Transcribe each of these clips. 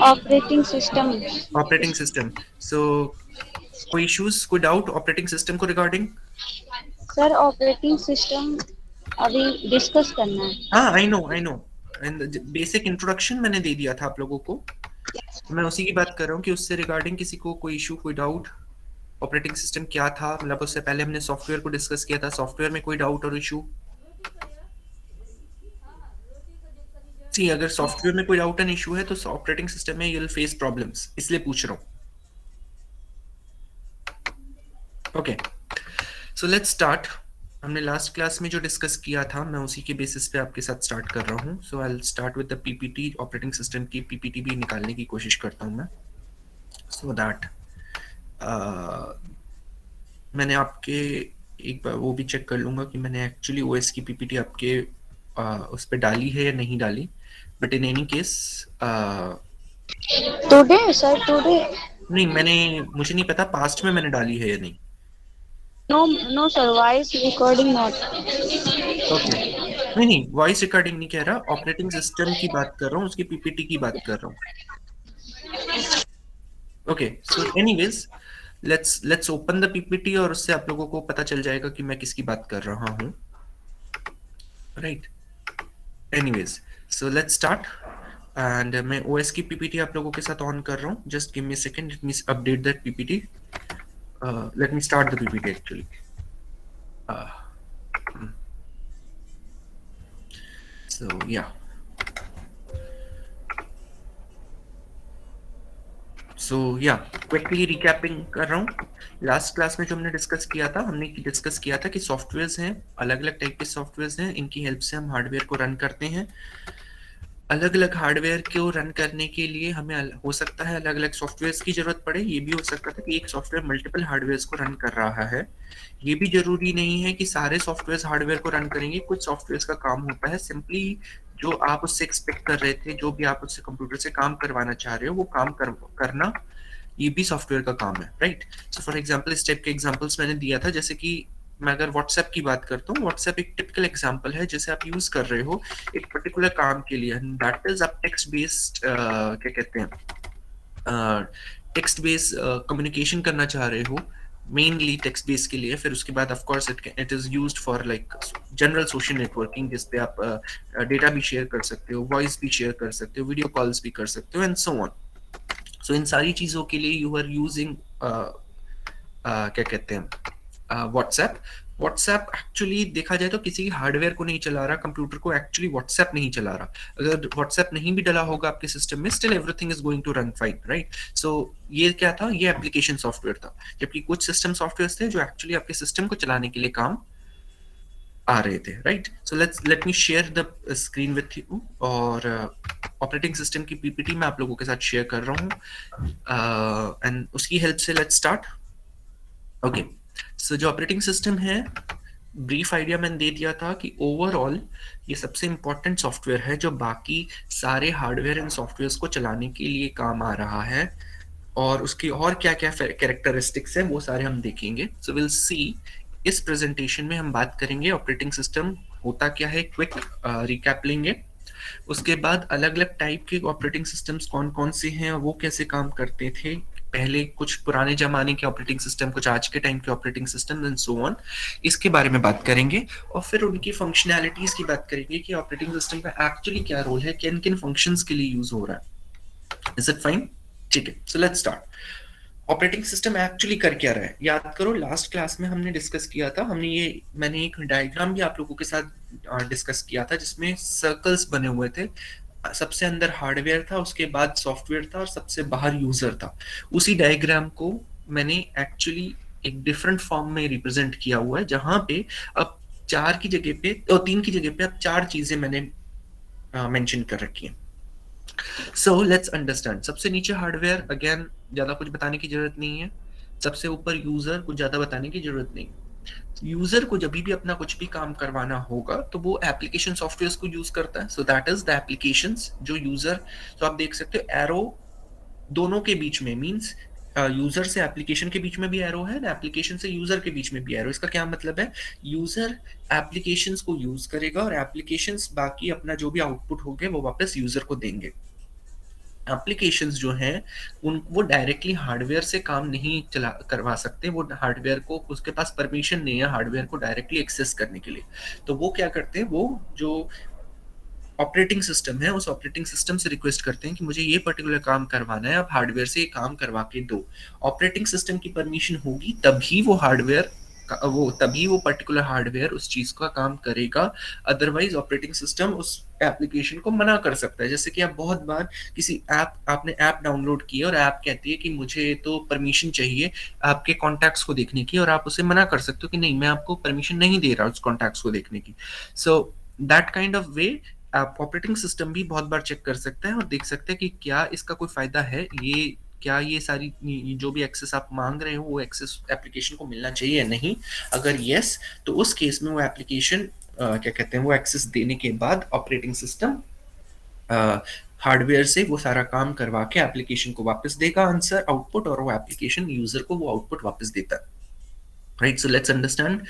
Operating system. Operating system. So कोई issues, कोई doubt operating system को रिगार्डिंग? सर ऑपरेटिंग सिस्टम अभी discuss करना है। हाँ, I know I know. Basic introduction मैंने दे दिया था आप लोगों को, मैं उसी की बात कर रहा हूँ कि उससे रिगार्डिंग किसी को कोई इशू, कोई डाउट। ऑपरेटिंग सिस्टम क्या था, मतलब उससे पहले हमने सॉफ्टवेयर को डिस्कस किया था, सॉफ्टवेयर में कोई डाउट और इशू? सी, अगर सॉफ्टवेयर में कोई डाउट एंड इशू है तो ऑपरेटिंग सिस्टम में यू विल फेस प्रॉब्लम्स, इसलिए पूछ रहा हूँ। Okay, so let's start. हमने लास्ट क्लास में जो डिस्कस किया था मैं उसी के बेसिस पे आपके साथ स्टार्ट कर रहा हूँ। So I will start with the PPT. Operating system की पीपीटी भी निकालने की कोशिश करता हूँ मैं, सो दैट मैंने आपके एक बार वो भी चेक कर लूंगा कि मैंने एक्चुअली ओएस की पीपीटी आपके उस पर डाली है या नहीं डाली। But in any case today sir today. नहीं, मैंने, मुझे नहीं पता पास्ट में मैंने डाली है या नहीं। No no sir, voice recording not. Okay, नहीं नहीं, वॉइस रिकॉर्डिंग नहीं कह रहा, ऑपरेटिंग सिस्टम की बात कर रहा हूँ, उसकी पीपीटी की बात कर रहा हूँ। Okay, so anyways let's let's open the PPT और उससे आप लोगों को पता चल जाएगा कि मैं किसकी बात कर रहा हूँ, right? Anyways, so let's start. And मैं ओएस की पीपीटी आप लोगों के साथ ऑन कर रहा हूँ, just give me second, let me update that PPT. Let me start the PPT actually. So yeah, so या, क्विकली रिकैपिंग कर रहा हूँ। लास्ट क्लास में जो हमने डिस्कस किया था, हमने डिस्कस किया था कि सॉफ्टवेयर्स हैं, अलग अलग टाइप के सॉफ्टवेयर्स हैं, इनकी हेल्प से हम हार्डवेयर को रन करते हैं। अलग अलग हार्डवेयर को रन करने के लिए हमें हो सकता है अलग अलग सॉफ्टवेयर्स की जरूरत पड़े, ये भी हो सकता था कि एक सॉफ्टवेयर मल्टीपल हार्डवेयर को रन कर रहा है। ये भी जरूरी नहीं है कि सारे सॉफ्टवेयर हार्डवेयर को रन करेंगे, कुछ सॉफ्टवेयर का काम होता है सिंपली जो आप उससे एक्सपेक्ट कर रहे थे, जो भी आप उससे कंप्यूटर से काम करवाना चाह रहे हो वो काम करना, ये भी सॉफ्टवेयर का काम है, राइट? सो फॉर एग्जाम्पल, इस टाइप के एग्जाम्पल्स मैंने दिया था, जैसे कि मैं अगर व्हाट्सएप की बात करता हूँ, व्हाट्सएप एक टिपिकल एग्जाम्पल है जैसे आप यूज कर रहे हो एक पर्टिकुलर काम के लिए, दैट इज आप टेक्स्ट बेस्ड, क्या कहते हैं, टेक्स्ट बेस्ड कम्युनिकेशन करना चाह रहे हो, मेनली टेक्स्ट बेस के लिए। फिर उसके बाद of course it is used for like general social networking, जिस पे आप डेटा भी शेयर कर सकते हो, वॉइस भी शेयर कर सकते हो, वीडियो कॉल्स भी कर सकते हो, एंड सो ऑन। सो इन सारी चीजों के लिए यू आर यूजिंग क्या कहते हैं, व्हाट्सएप। व्हाट्सएप एक्चुअली देखा जाए तो किसी हार्डवेयर को नहीं चला रहा, कंप्यूटर को एक्चुअली व्हाट्सएप नहीं चला रहा। अगर व्हाट्सएप नहीं भी डला होगा आपके सिस्टम में, still everything is going to run fine, right? So ये क्या था, ये एप्लीकेशन सॉफ्टवेयर था, जबकि कुछ सिस्टम सॉफ्टवेयर थे जो एक्चुअली आपके सिस्टम को चलाने के लिए काम आ रहे थे, right? So let me share the screen with you, और ऑपरेटिंग सिस्टम की पीपीटी मैं आप लोगों के साथ शेयर कर रहा हूँ, एंड उसकी हेल्प से लेट्स स्टार्ट। ओके, सो जो ऑपरेटिंग सिस्टम है, ब्रीफ आइडिया मैंने दे दिया था कि ओवरऑल ये सबसे इंपॉर्टेंट सॉफ्टवेयर है जो बाकी सारे हार्डवेयर एंड सॉफ्टवेयर्स को चलाने के लिए काम आ रहा है, और उसकी और क्या क्या कैरेक्टरिस्टिक्स है वो सारे हम देखेंगे। सो विल सी, इस प्रेजेंटेशन में हम बात करेंगे ऑपरेटिंग सिस्टम होता क्या है, क्विक रिकैप लेंगे। उसके बाद अलग अलग टाइप के ऑपरेटिंग सिस्टम्स कौन कौन से हैं और वो कैसे काम करते थे, पहले कुछ पुराने जमाने के ऑपरेटिंग सिस्टम, कुछ आज के टाइम के operating system and so on, इसके बारे में बात करेंगे। और फिर उनकी फंक्शनैलिटीज की बात करेंगे कि ऑपरेटिंग सिस्टम का एक्चुअली क्या रोल है, किन किन फंक्शंस के लिए यूज हो रहा है। Is it fine? ठीक है, सो let's start. Operating system actually कर क्या रहा है, याद करो लास्ट क्लास में हमने डिस्कस किया था, मैंने एक डायग्राम भी आप लोगों के साथ डिस्कस किया था जिसमें सर्कल्स बने हुए थे। सबसे अंदर हार्डवेयर था, उसके बाद सॉफ्टवेयर था, और सबसे बाहर यूजर था। उसी डायग्राम को मैंने एक्चुअली एक डिफरेंट फॉर्म में रिप्रेजेंट किया हुआ है, जहां पे अब चार की जगह पे और तीन की जगह पे अब चार चीजें मैंने मेंशन कर रखी हैं। सो लेट्स अंडरस्टैंड, सबसे नीचे हार्डवेयर, अगेन ज्यादा कुछ बताने की जरूरत नहीं है। सबसे ऊपर यूजर, कुछ ज्यादा बताने की जरूरत नहीं। यूजर को जब भी अपना कुछ भी काम करवाना होगा तो वो एप्लीकेशन सॉफ्टवेयर को यूज करता है, सो दैट इज द एप्लीकेशंस जो यूजर, तो आप देख सकते हो एरो दोनों के बीच में, मींस यूजर से एप्लीकेशन के बीच में भी एरो है, एप्लीकेशन से यूजर के बीच में भी एरो। इसका क्या मतलब है, यूजर एप्लीकेशंस को यूज करेगा और एप्लीकेशंस बाकी अपना जो भी आउटपुट होंगे वो वापस यूजर को देंगे। एप्लीकेशंस जो हैं उन वो डायरेक्टली हार्डवेयर से काम नहीं चला करवा सकते, वो हार्डवेयर को, उसके पास परमिशन नहीं है हार्डवेयर को डायरेक्टली एक्सेस करने के लिए। तो वो क्या करते हैं, वो जो ऑपरेटिंग सिस्टम है उस ऑपरेटिंग सिस्टम से रिक्वेस्ट करते हैं कि मुझे ये पर्टिकुलर काम करवाना है, आप हार्डवेयर से ये काम करवा के दो। ऑपरेटिंग सिस्टम की परमिशन होगी तभी वो हार्डवेयर वो तभी वो पर्टिकुलर हार्डवेयर उस चीज का काम करेगा। अदरवाइज ऑपरेटिंग सिस्टम उस एप्लीकेशन को मना कर सकता है। जैसे कि आप बहुत बार किसी आपने ऐप डाउनलोड की है और ऐप कहती है कि मुझे तो परमिशन चाहिए आपके कॉन्टैक्ट्स को देखने की, और आप उसे मना कर सकते हो कि नहीं, मैं आपको परमिशन नहीं दे रहा उस कॉन्टैक्ट्स को देखने की। सो दैट काइंड ऑफ वे आप ऑपरेटिंग सिस्टम भी बहुत बार चेक कर सकते हैं और देख सकते हैं कि क्या इसका कोई फायदा है, ये क्या ये सारी जो भी एक्सेस आप मांग रहे हो वो एक्सेस एप्लीकेशन को मिलना चाहिए या नहीं। अगर यस, तो उस केस में वो एप्लीकेशन क्या कहते हैं, वो एक्सेस देने के बाद ऑपरेटिंग सिस्टम हार्डवेयर से वो सारा काम करवा के एप्लीकेशन को वापस देगा आंसर आउटपुट, और वो एप्लीकेशन यूजर को वो आउटपुट वापस देता है। Right, so let's understand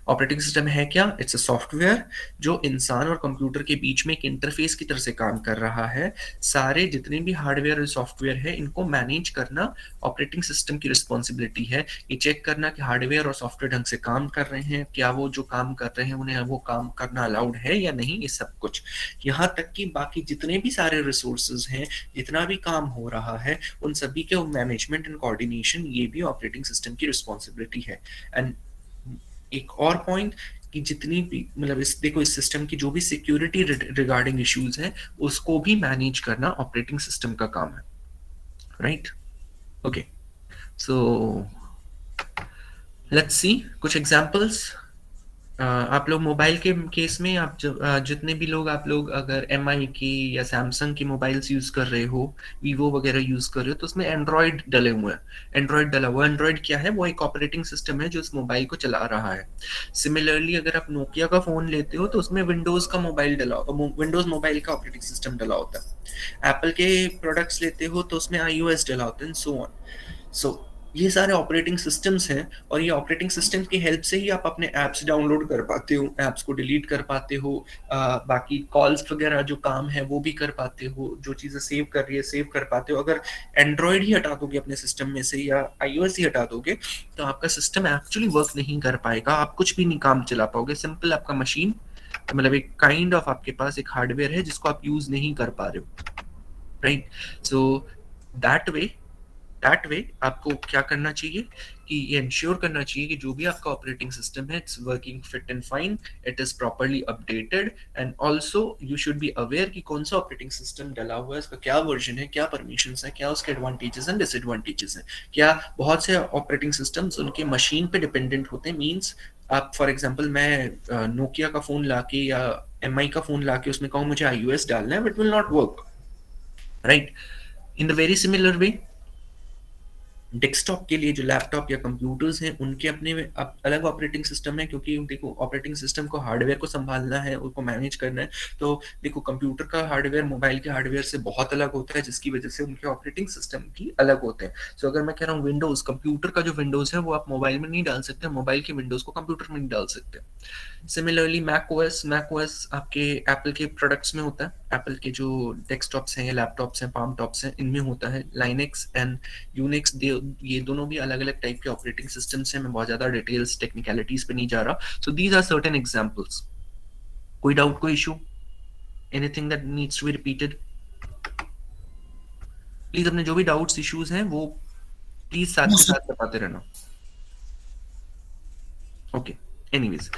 operating system है क्या। इट्स अ सॉफ्टवेयर जो इंसान और कंप्यूटर के बीच में एक इंटरफेस की तरह से काम कर रहा है। सारे जितने भी हार्डवेयर और सॉफ्टवेयर है इनको मैनेज करना ऑपरेटिंग सिस्टम की रिस्पॉन्सिबिलिटी है। ये चेक करना कि हार्डवेयर और सॉफ्टवेयर ढंग से काम कर रहे हैं, क्या वो जो काम कर रहे हैं उन्हें वो काम करना अलाउड है या नहीं, ये सब कुछ। यहाँ तक कि बाकी जितने भी सारे रिसोर्सेज हैं, जितना भी काम हो रहा है, उन सभी के मैनेजमेंट एंड कोऑर्डिनेशन ये भी ऑपरेटिंग सिस्टम की रिस्पॉन्सिबिलिटी है। एंड एक और पॉइंट कि जितनी भी मतलब इस देखो इस सिस्टम की जो भी सिक्योरिटी रिगार्डिंग इश्यूज हैं उसको भी मैनेज करना ऑपरेटिंग सिस्टम का काम है। Right, okay, so let's see कुछ एग्जांपल्स। आप लोग मोबाइल के केस में आप जितने भी लोग आप लोग अगर एम आई की या सैमसंग की मोबाइल्स यूज कर रहे हो, वीवो वगैरह यूज कर रहे हो, तो उसमें एंड्रॉयड डले हुए हैं। एंड्रॉयड डला हुआ, एंड्रॉयड क्या है, वो एक ऑपरेटिंग सिस्टम है जो इस मोबाइल को चला रहा है। सिमिलरली अगर आप नोकिया का फोन लेते हो तो उसमें विंडोज का मोबाइल डला, विंडोज मोबाइल का ऑपरेटिंग सिस्टम डला होता है। एप्पल के प्रोडक्ट्स लेते हो तो उसमें iOS डला होता है, सो ऑन। सो ये सारे ऑपरेटिंग सिस्टम्स हैं, और ये ऑपरेटिंग सिस्टम की हेल्प से ही आप अपने ऐप्स डाउनलोड कर पाते हो, ऐप्स को डिलीट कर पाते हो, बाकी कॉल्स वगैरह जो काम है वो भी कर पाते हो, जो चीज़ें सेव कर रही है सेव कर पाते हो। अगर एंड्रॉयड ही हटा दोगे अपने सिस्टम में से या iOS ही हटा दोगे तो आपका सिस्टम एक्चुअली वर्क नहीं कर पाएगा, आप कुछ भी नहीं काम चला पाओगे। सिंपल आपका मशीन मतलब एक काइंड ऑफ आपके पास एक हार्डवेयर है जिसको आप यूज नहीं कर पा रहे हो। राइट, सो दैट वे आपको क्या करना चाहिए कि ये इंश्योर करना चाहिए कि जो भी आपका ऑपरेटिंग सिस्टम है it's working fit and fine, it is properly updated, and also you should be aware कि कौन सा ऑपरेटिंग सिस्टम डला हुआ है, इसका क्या वर्जन है, क्या परमिशंस है, क्या उसके एडवांटेजेस एंड डिसएडवांटेजेस हैं। क्या बहुत से ऑपरेटिंग सिस्टम्स उनके मशीन पे डिपेंडेंट होते हैं, मीन्स आप फॉर एग्जांपल मैं नोकिया का फोन लाके या एम आई का फोन लाके उसमें कहूँ मुझे iOS डालना है, but will not work. Right, in the very similar way desktop के लिए जो लैपटॉप या कंप्यूटर्स हैं उनके अपने अलग ऑपरेटिंग सिस्टम है, क्योंकि देखो ऑपरेटिंग सिस्टम को हार्डवेयर को संभालना है, उनको मैनेज करना है। तो देखो कंप्यूटर का हार्डवेयर मोबाइल के हार्डवेयर से बहुत अलग होता है, जिसकी वजह से उनके ऑपरेटिंग सिस्टम भी अलग होते हैं। सो अगर मैं कह रहा हूँ विंडोज, कंप्यूटर का जो विंडोज है वो आप मोबाइल में नहीं डाल सकते, मोबाइल के विंडोज को कंप्यूटर में नहीं डाल सकते। सिमिलरली मैक ओएस आपके एप्पल के प्रोडक्ट्स में होता है, एप्पल के जो डेस्कटॉप्स हैं या लैपटॉप्स हैं, पाम टॉप्स हैं, इनमें होता है। लाइनेक्स एंड यूनिक्स ये दोनों भी अलग अलग टाइप के ऑपरेटिंग सिस्टम्स हैं, मैं बहुत ज्यादा डिटेल्स टेक्निकलिटीज पे नहीं जा रहा। So these are certain examples. कोई डाउट, कोई issue, anything that needs to be repeated? Please अपने जो भी डाउट्स इश्यूज हैं वो प्लीज साथ के साथ बताते रहना। Okay, anyways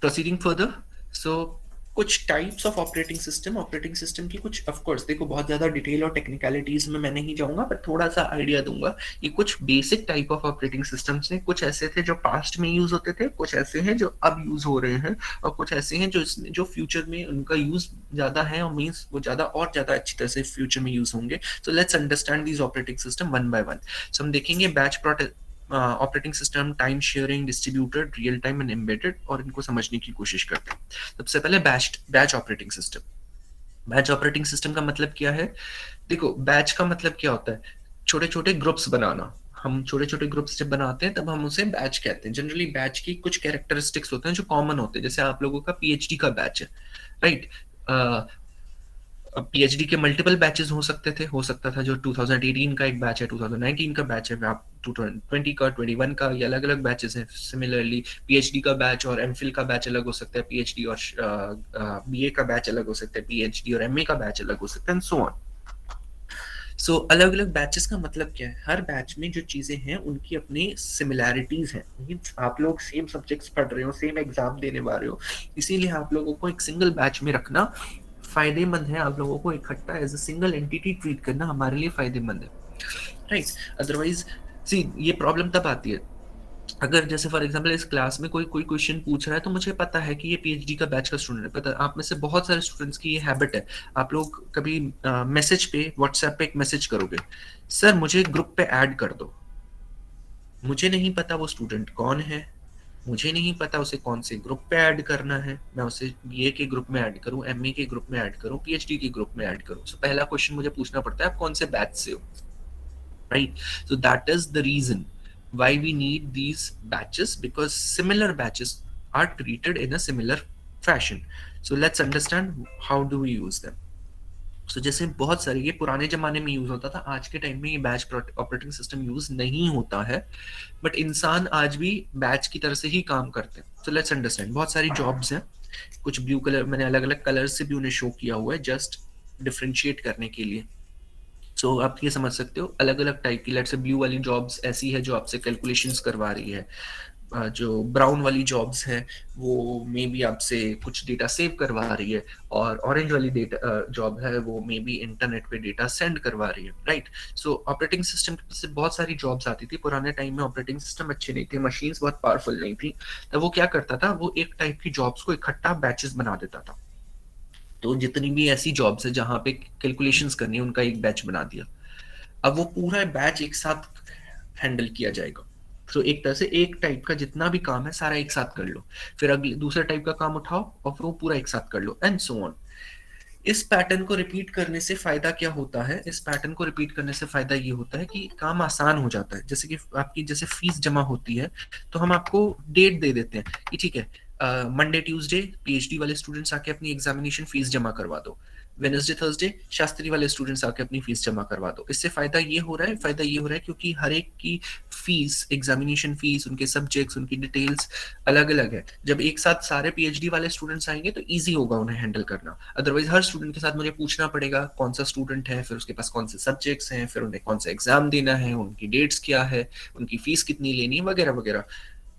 proceeding further. So कुछ टाइप्स ऑफ ऑपरेटिंग सिस्टम की कुछ, ऑफ कोर्स देखो बहुत ज्यादा डिटेल और टेक्निकलिटीज में मैं नहीं जाऊंगा, पर थोड़ा सा आइडिया दूंगा। ये कुछ basic type of operating systems हैं, कुछ ऐसे थे जो पास्ट में यूज होते थे, कुछ ऐसे हैं जो अब यूज हो रहे हैं, और कुछ ऐसे हैं जो फ्यूचर में उनका यूज ज्यादा है, और मीन्स वो ज्यादा और ज्यादा अच्छी तरह से फ्यूचर में यूज होंगे। So let's understand these operating system one by one. So हम देखेंगे batch operating system, time sharing, distributed, real time and embedded, और इनको समझने की कोशिश करते हैं। सबसे पहले batch operating system. Batch operating system का मतलब क्या है? देखो बैच का मतलब क्या होता है, छोटे छोटे ग्रुप्स बनाना। हम छोटे छोटे ग्रुप्स जब बनाते हैं तब हम उसे बैच कहते हैं। जनरली बैच की कुछ कैरेक्टरिस्टिक्स होते हैं जो कॉमन होते हैं, जैसे आप लोगों का पीएचडी का बैच है, राइट? अब पीएचडी के मल्टीपल बैचेस हो सकते थे, हो सकता था जो 2018 का एक बैच है, 2019 का बैच है, आप 2020 का, 21 का, ये अलग अलग बैचेस हैं। सिमिलरली पीएचडी का बैच और एमफिल का बैच अलग हो सकता है, पीएचडी और बीए का बैच अलग हो सकता है, पीएचडी और एमए का बैच अलग हो सकता है, एंड सो ऑन। सो अलग अलग बैचेस का मतलब क्या है, हर बैच में जो चीजें हैं उनकी अपनी सिमिलैरिटीज हैं। मीन्स आप लोग सेम सब्जेक्ट्स पढ़ रहे हो, सेम एग्जाम देने वाले हो, इसीलिए आप लोगों को एक सिंगल बैच में रखना फायदेमंद है। आप लोगों को इकट्ठा as a single entity treat करना हमारे लिए फायदेमंद है, राइट। अदरवाइज सी ये प्रॉब्लम तब आती है अगर जैसे फॉर एग्जांपल इस क्लास में कोई कोई क्वेश्चन पूछ रहा है, तो मुझे पता है कि ये पीएचडी का बैच का स्टूडेंट है, पता आप में से बहुत सारे स्टूडेंट्स की ये हैबिट है, आप लोग कभी मैसेज पे व्हाट्सएप पे एक मैसेज करोगे, सर मुझे ग्रुप पे ऐड कर दो। मुझे नहीं पता वो स्टूडेंट कौन है, मुझे नहीं पता उसे कौन से ग्रुप पे ऐड करना है, मैं उसे बीए के ग्रुप में ऐड करूं, एमए के ग्रुप में ऐड करूं, पीएचडी के ग्रुप में ऐड करूं। सो पहला क्वेश्चन मुझे पूछना पड़ता है आप कौन से बैच से हो, right? So that is the reason why we need these batches, because similar batches are treated in a similar fashion. So let's understand how do we use them. So जैसे बहुत सारे ये पुराने जमाने में यूज होता था, आज के टाइम में ये बैच ऑपरेटिंग सिस्टम यूज नहीं होता है, बट इंसान आज भी बैच की तरह से ही काम करते हैं। सो लेट्स अंडरस्टैंड, बहुत सारी जॉब्स हैं, कुछ ब्लू कलर मैंने अलग अलग कलर से भी उन्हें शो किया हुआ है जस्ट डिफ्रेंशिएट करने के लिए। सो आप ये समझ सकते हो अलग अलग टाइप की, लेट से ब्लू वाली जॉब्स ऐसी है जो आपसे कैलकुलेशंस करवा रही है, जो ब्राउन वाली जॉब्स है वो मे बी आपसे कुछ डेटा सेव करवा रही है, और ऑरेंज वाली डेटा जॉब है वो मे बी इंटरनेट पे डेटा सेंड करवा रही है, राइट। सो ऑपरेटिंग सिस्टम से बहुत सारी जॉब्स आती थी। पुराने टाइम में ऑपरेटिंग सिस्टम अच्छे नहीं थे, मशीन्स बहुत पावरफुल नहीं थी, तो वो क्या करता था, वो एक टाइप की जॉब्स को इकट्ठा बैचेस बना देता था। तो जितनी भी ऐसी जॉब्स है जहां पे कैलकुलेशंस करनी है उनका एक बैच बना दिया। अब वो पूरा बैच एक साथ हैंडल किया जाएगा। तो एक तरह से एक टाइप का जितना भी काम है सारा एक साथ कर लो, फिर अगले दूसरे टाइप का काम उठाओ और फिर वो पूरा एक साथ कर लो, एंड सो ऑन। इस पैटर्न को रिपीट करने से फायदा क्या होता है, इस पैटर्न को रिपीट करने से फायदा ये होता है कि काम आसान हो जाता है। जैसे कि आपकी जैसे फीस जमा होती है, तो हम आपको डेट दे देते हैं कि ठीक है मंडे ट्यूसडे पीएचडी वाले स्टूडेंट्स आके अपनी एग्जामिनेशन फीस जमा करवा दो, वेनसडे थर्सडे शास्त्री वाले स्टूडेंट्स आके अपनी फीस जमा करवा दो। इससे फायदा ये हो रहा है क्योंकि हर एक की फीस, एग्जामिनेशन फीस, उनके सब्जेक्ट्स, उनकी डिटेल्स अलग अलग है। जब एक साथ सारे पीएचडी वाले स्टूडेंट्स आएंगे तो इजी होगा उन्हें हैंडल करना। अदरवाइज हर स्टूडेंट के साथ मुझे पूछना पड़ेगा कौन सा स्टूडेंट है, फिर उसके पास कौन से सब्जेक्ट्स हैं, फिर उन्हें कौन सा एग्जाम देना है, उनकी डेट्स क्या है, उनकी फीस कितनी लेनी है, वगैरह वगैरह।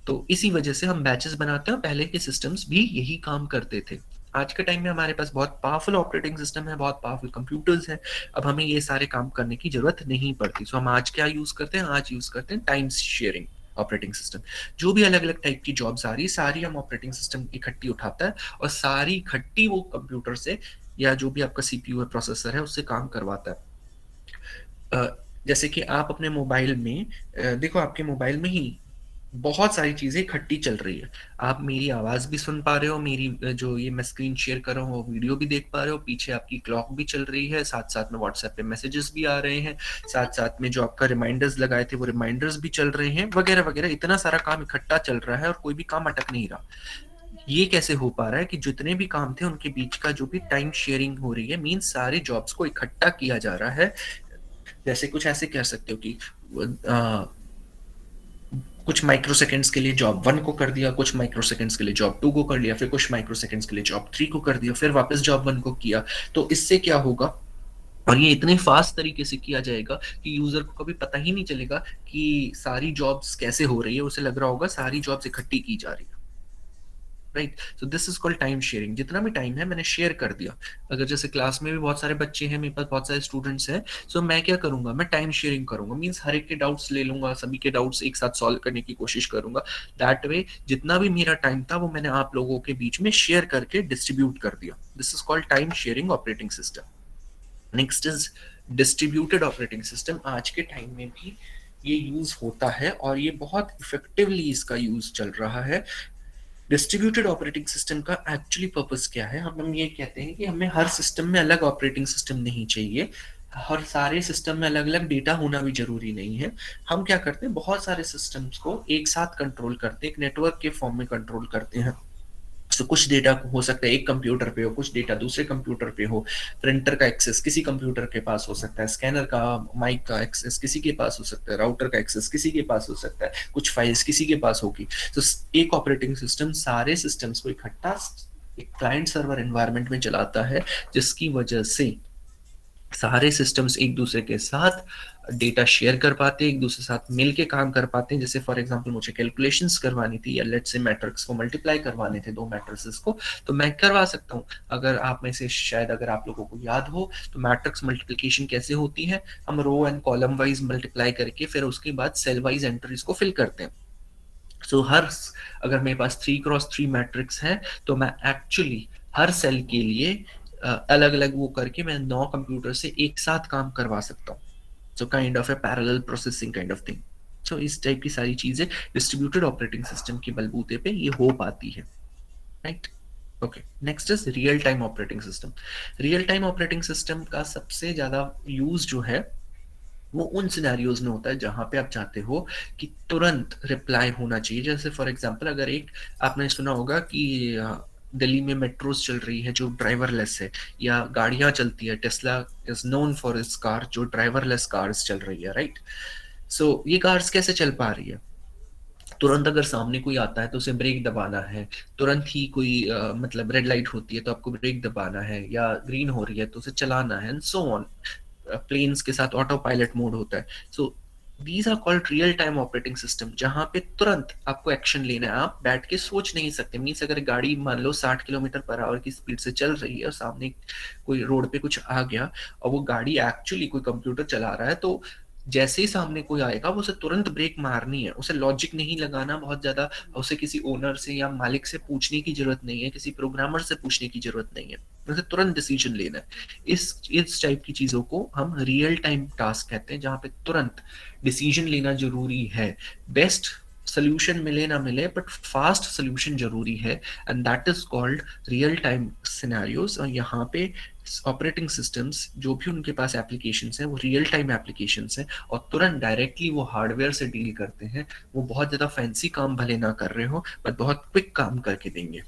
तो इसी वजह से हम बैचेस बनाते हैं, पहले के सिस्टम्स भी यही काम करते थे। आज के टाइम में हमारे पास बहुत पावरफुल ऑपरेटिंग सिस्टम है, बहुत पावरफुल कंप्यूटर्स हैं, अब हमें ये सारे काम करने की जरूरत नहीं पड़ती। सो हम आज क्या यूज करते हैं, आज यूज करते हैं टाइम शेयरिंग ऑपरेटिंग सिस्टम। जो भी अलग अलग टाइप की जॉब्स आ रही है सारी हम ऑपरेटिंग सिस्टम इकट्ठी उठाता है और सारी इकट्ठी वो कंप्यूटर से या जो भी आपका सीपीयू है, प्रोसेसर है, उससे काम करवाता है। जैसे कि आप अपने मोबाइल में देखो, आपके मोबाइल में ही बहुत सारी चीजें इकट्ठी चल रही है। आप मेरी आवाज भी सुन पा रहे हो, मेरी जो ये मैं स्क्रीन शेयर कर रहा हूँ वो वीडियो भी देख पा रहे हो, पीछे आपकी क्लॉक भी चल रही है, साथ साथ में व्हाट्सएप पे मैसेजेस भी आ रहे हैं, साथ साथ में जो आपका रिमाइंडर्स लगाए थे वो रिमाइंडर्स भी चल रहे हैं, वगैरह वगैरह। इतना सारा काम इकट्ठा चल रहा है और कोई भी काम अटक नहीं रहा। ये कैसे हो पा रहा है कि जितने भी काम थे उनके बीच का जो भी टाइम शेयरिंग हो रही है, मीन्स सारे जॉब्स को इकट्ठा किया जा रहा है। जैसे कुछ ऐसे कह सकते हो कि कुछ माइक्रो सेकंड्स के लिए जॉब 1 को कर दिया, कुछ माइक्रो सेकंड्स के लिए जॉब 2 को कर लिया, फिर कुछ माइक्रो सेकंड्स के लिए जॉब 3 को कर दिया, फिर वापस जॉब 1 को किया। तो इससे क्या होगा, और ये इतने फास्ट तरीके से किया जाएगा कि यूजर को कभी पता ही नहीं चलेगा कि सारी जॉब्स कैसे हो रही है, उसे लग रहा होगा सारी जॉब्स इकट्ठी की जा रही है, right. So this is called time sharing. जितना भी टाइम है मैंने शेयर कर दिया। अगर जैसे क्लास में भी बहुत सारे बच्चे हैं, मेरे पास बहुत सारे स्टूडेंट्स हैं, सो मैं क्या करूंगा, मैं टाइम शेयरिंग करूंगा। मींस हर एक के डाउट्स ले लूंगा, सभी के डाउट्स एक साथ सॉल्व करने की कोशिश करूंगा। दैट वे जितना भी मेरा टाइम था वो मैंने आप लोगों के बीच में शेयर करके डिस्ट्रीब्यूट कर दिया। This is called time sharing operating system. Next is distributed operating system. आज के टाइम में भी ये यूज होता है और ये बहुत इफेक्टिवली इसका यूज चल रहा है। डिस्ट्रीब्यूटेड ऑपरेटिंग सिस्टम का एक्चुअली पर्पस क्या है, हम ये कहते हैं कि हमें हर सिस्टम में अलग ऑपरेटिंग सिस्टम नहीं चाहिए, हर सारे सिस्टम में अलग अलग डेटा होना भी जरूरी नहीं है। हम क्या करते हैं, बहुत सारे सिस्टम्स को एक साथ कंट्रोल करते हैं, एक नेटवर्क के फॉर्म में कंट्रोल करते हैं। सो कुछ डेटा हो सकता है एक कंप्यूटर पे हो, कुछ डेटा दूसरे कंप्यूटर पे हो, प्रिंटर का एक्सेस किसी कंप्यूटर के पास हो सकता है, स्कैनर का, माइक का एक्सेस किसी के पास हो सकता है, राउटर का एक्सेस किसी के पास हो सकता है, कुछ फाइल्स किसी के पास होगी। तो एक ऑपरेटिंग सिस्टम सारे सिस्टम्स को इकट्ठा एक क्लाइंट सर्वर एनवायरनमेंट में चलाता है, जिसकी वजह से सारे सिस्टम्स एक दूसरे के साथ डेटा शेयर कर पाते हैं, एक दूसरे के साथ मिल के काम कर पाते हैं। जैसे फॉर एग्जांपल मुझे कैलकुलेशंस करवानी थी, या लेट्स से मैट्रिक्स को मल्टीप्लाई करवाने थे, दो मैट्रिसेस को, तो मैं करवा सकता हूँ। अगर आप में से शायद अगर आप लोगों को याद हो तो मैट्रिक्स मल्टीप्लिकेशन कैसे होती है, हम row and column wise multiply करके फिर उसके बाद सेल वाइज एंट्रीज को फिल करते हैं। हर अगर मेरे पास 3x3 मैट्रिक्स है तो मैं एक्चुअली हर सेल के लिए अलग अलग वो करके मैं 9 कंप्यूटर से एक साथ काम करवा सकता हूँ। So kind of a parallel processing kind of thing. So इस टाइप की सारी चीजें डिस्ट्रीब्यूटेड ऑपरेटिंग सिस्टम के बलबूते पे ये हो पाती है, right. Okay, next is real time operating system. Real time operating system का सबसे ज्यादा यूज जो है वो उन सिनेरियोज में होता है जहां पे आप चाहते हो कि तुरंत रिप्लाई होना चाहिए। जैसे फॉर एग्जांपल अगर एक आपने सुना होगा कि दिल्ली में मेट्रोज चल रही है जो ड्राइवरलेस है, या गाड़ियां चलती है, Tesla is known for its car जो ड्राइवरलेस कार्स चल रही है, राइट। सो ये कार्स कैसे चल पा रही है, तुरंत अगर सामने कोई आता है तो उसे ब्रेक दबाना है, तुरंत ही कोई मतलब रेड लाइट होती है तो आपको ब्रेक दबाना है, या ग्रीन हो रही है तो उसे चलाना है, एंड सो ऑन। प्लेन्स के साथ ऑटो पायलट मोड होता है। So these are called real time operating system, जहां पे तुरंत आपको एक्शन लेना है, आप बैठ के सोच नहीं सकते। मीन्स अगर गाड़ी मान लो 60 किलोमीटर पर आवर की स्पीड से चल रही है और सामने कोई रोड पे कुछ आ गया और वो गाड़ी एक्चुअली कोई कंप्यूटर चला रहा है, तो जैसे ही सामने कोई आएगा वो उसे तुरंत ब्रेक मारनी है, उसे लॉजिक नहीं लगाना बहुत ज्यादा, उसे किसी ओनर से या मालिक से पूछने की जरूरत नहीं है, किसी प्रोग्रामर से पूछने की जरूरत नहीं है, उसे तुरंत डिसीजन लेना है। इस टाइप की चीजों को हम रियल टाइम टास्क कहते हैं, जहां पे तुरंत डिसीजन लेना जरूरी है। बेस्ट सोल्यूशन मिले ना मिले बट फास्ट सोल्यूशन जरूरी है, and that is called real time scenarios. और यहाँ पे ऑपरेटिंग सिस्टम्स जो भी उनके पास एप्लीकेशंस हैं वो रियल टाइम एप्लीकेशंस हैं, और तुरंत डायरेक्टली वो हार्डवेयर से डील करते हैं। वो बहुत ज्यादा फैंसी काम भले ना कर रहे हो बट बहुत क्विक काम करके देंगे,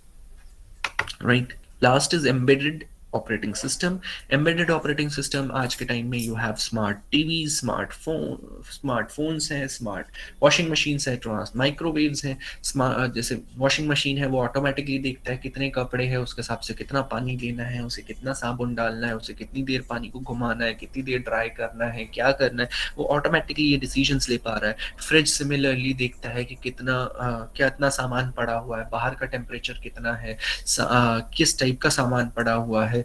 right. Last is embedded operating system. Embedded operating system आज के टाइम में you have smart TV, smartphones हैं, स्मार्ट वॉशिंग मशीन है, माइक्रोवेव्स हैं। स्मार्ट जैसे वॉशिंग मशीन है वो ऑटोमेटिकली देखता है कितने कपड़े हैं, उसके हिसाब से कितना पानी लेना है, उसे कितना साबुन डालना है, उसे कितनी देर पानी को घुमाना है, कितनी देर ड्राई करना है, क्या करना है, वो ऑटोमेटिकली ये डिसीजंस ले पा रहा है। फ्रिज सिमिलरली देखता है कि कितना सामान पड़ा हुआ है, बाहर का टेम्परेचर कितना है, किस टाइप का सामान पड़ा हुआ है,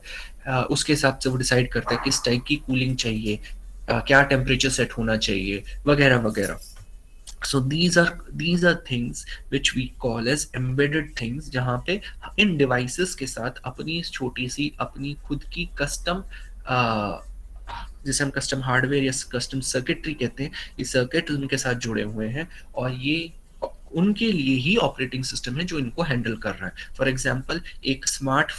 उसके हिसाब से वो डिसाइड करता है किस टाइप की कूलिंग चाहिए, क्या टेम्परेचर सेट होना चाहिए, वगैरह वगैरह। So these are things which we call as embedded things, जहाँ पे इन डिवाइसेस के साथ अपनी छोटी सी अपनी खुद की कस्टम, जिसे हम कस्टम हार्डवेयर या कस्टम सर्किटरी कहते हैं, ये सर्किट उनके साथ जुड़े हुए हैं, और ये उनके लिए ही ऑपरेटिंग सिस्टम है जो इनको हैंडल कर रहा है। फॉर एग्जांपल एक स्मार्ट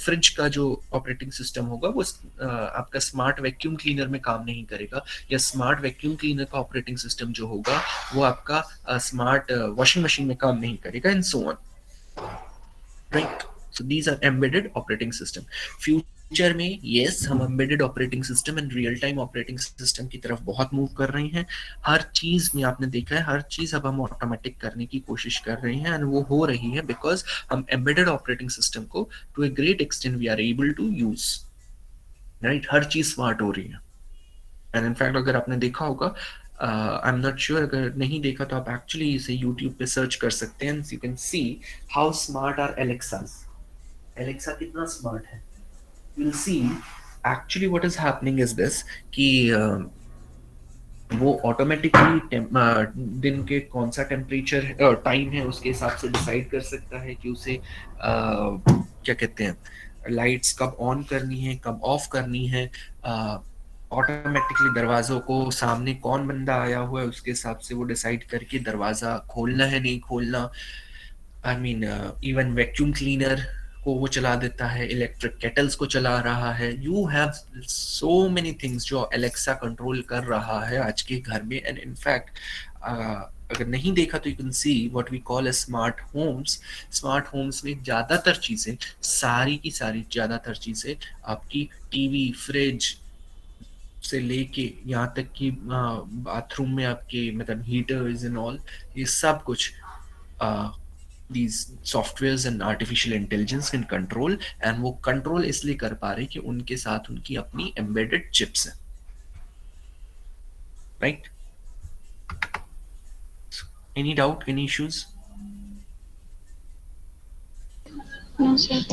फ्रिज का जो ऑपरेटिंग सिस्टम होगा वो आपका स्मार्ट वैक्यूम क्लीनर में काम नहीं करेगा, या स्मार्ट वैक्यूम क्लीनर का ऑपरेटिंग सिस्टम जो होगा वो आपका स्मार्ट वॉशिंग मशीन में काम नहीं करेगा, and so on, right. So these are embedded operating system. Future में यस हम embedded operating system and real time operating system की तरफ बहुत मूव कर रहे हैं। हर चीज में आपने देखा है, हर चीज अब हम ऑटोमेटिक करने की कोशिश कर रहे हैं, एंड वो हो रही है बिकॉज हम एम्बेडेड ऑपरेटिंग सिस्टम को to a great extent we are able to use, right. हर चीज स्मार्ट हो रही है, एंड इनफैक्ट अगर आपने देखा होगा, आई एम नॉट श्योर, अगर नहीं देखा तो आप एक्चुअली इसे यूट्यूब पे सर्च कर सकते हैं, you can see how smart are Alexas. Alexa कितना स्मार्ट है, you'll see actually what is happening is this कि वो ऑटोमेटिकली दिन के कौन सा टेम्परेचर टाइम है उसके हिसाब से डिसाइड कर सकता है कि उसे क्या कहते हैं लाइट्स कब ऑन करनी है, कब ऑफ करनी है। ऑटोमेटिकली दरवाजों को सामने कौन बंदा आया हुआ है उसके हिसाब से वो डिसाइड करके दरवाजा खोलना है नहीं खोलना। I mean even vacuum cleaner को वो चला देता है, इलेक्ट्रिक केटल्स को चला रहा है। You have so many things जो एलेक्सा कंट्रोल कर रहा है आज के घर में, एंड इनफैक्ट अगर नहीं देखा तो you can see what we call a smart homes. Smart homes में ज़्यादातर चीज़ें, सारी की सारी ज़्यादातर चीज़ें आपकी टीवी, फ्रिज से लेके यहाँ तक कि बाथरूम में आपके मतलब हीटर्स एंड ऑल, ये सब कुछ these softwares and artificial intelligence can control, and वो कंट्रोल इसलिए कर पा रहे कि उनके साथ उनकी अपनी embedded chips है, right? Any doubt, any issues? No sir.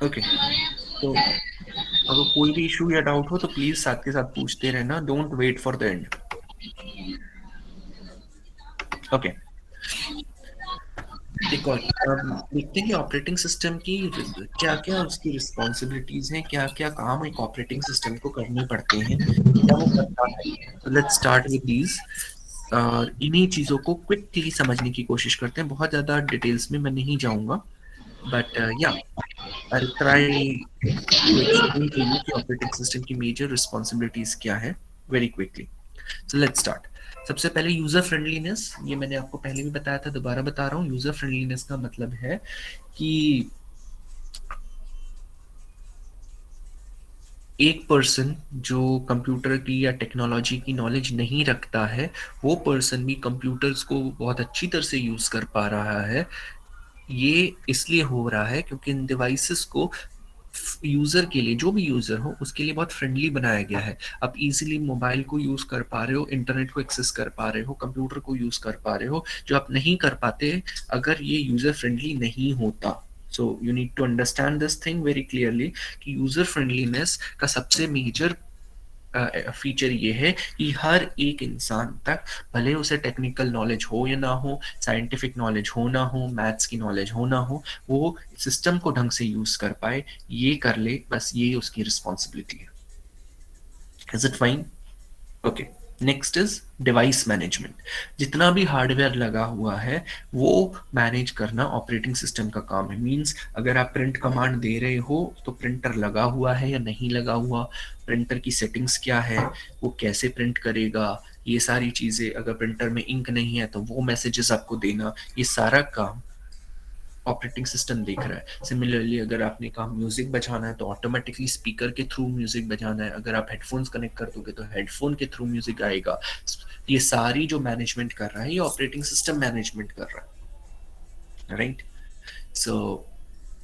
Okay, तो अगर कोई भी इशू या डाउट हो तो प्लीज साथ के साथ पूछते रहना, don't wait for the end. Okay, एक और देखते हैं कि ऑपरेटिंग सिस्टम की क्या क्या उसकी रिस्पॉन्सिबिलिटीज हैं, क्या क्या काम एक ऑपरेटिंग सिस्टम को करने पड़ते हैं, क्या वो करता है। तो लेट्स स्टार्ट विद दीज। इन्हीं चीज़ों को क्विकली समझने की कोशिश करते हैं, बहुत ज़्यादा डिटेल्स में मैं नहीं जाऊंगा, बट या I try to explain to you कि ऑपरेटिंग सिस्टम की मेजर रिस्पॉन्सिबिलिटीज क्या है very quickly. So let's start. सबसे पहले यूजर फ्रेंडलीनेस, ये मैंने आपको पहले भी बताया था, दोबारा बता रहा हूँ। यूजर फ्रेंडलीनेस का मतलब है कि एक पर्सन जो कंप्यूटर की या टेक्नोलॉजी की नॉलेज नहीं रखता है, वो पर्सन भी कंप्यूटर्स को बहुत अच्छी तरह से यूज कर पा रहा है। ये इसलिए हो रहा है क्योंकि इन डिवाइसेस को यूजर के लिए, जो भी यूजर हो उसके लिए बहुत फ्रेंडली बनाया गया है। आप इजीली मोबाइल को यूज कर पा रहे हो, इंटरनेट को एक्सेस कर पा रहे हो, कंप्यूटर को यूज कर पा रहे हो, जो आप नहीं कर पाते अगर ये यूजर फ्रेंडली नहीं होता। So you need to understand this thing very clearly कि यूजर फ्रेंडलीनेस का सबसे मेजर फीचर ये है कि हर एक इंसान तक, भले उसे टेक्निकल नॉलेज हो या ना हो, साइंटिफिक नॉलेज हो ना हो, मैथ्स की नॉलेज हो ना हो, वो सिस्टम को ढंग से यूज कर पाए, ये कर ले, बस ये उसकी रिस्पॉन्सिबिलिटी है। Is it fine? Okay, next is device management. जितना भी हार्डवेयर लगा हुआ है वो मैनेज करना ऑपरेटिंग सिस्टम का काम है। मींस अगर आप प्रिंट कमांड दे रहे हो तो प्रिंटर लगा हुआ है या नहीं लगा हुआ, प्रिंटर की सेटिंग्स क्या है, वो कैसे प्रिंट करेगा, ये सारी चीजें, अगर प्रिंटर में इंक नहीं है तो वो मैसेजेस आपको देना, ये सारा काम ऑपरेटिंग सिस्टम देख रहा है। सिमिलरली अगर आपने कहा म्यूजिक बजाना है तो ऑटोमेटिकली स्पीकर के थ्रू म्यूजिक बजाना है, अगर आप हेडफोन्स कनेक्ट कर दोगे तो हेडफोन के थ्रू म्यूजिक आएगा। ये सारी जो मैनेजमेंट कर रहा है ये ऑपरेटिंग सिस्टम मैनेजमेंट कर रहा है, राइट? सो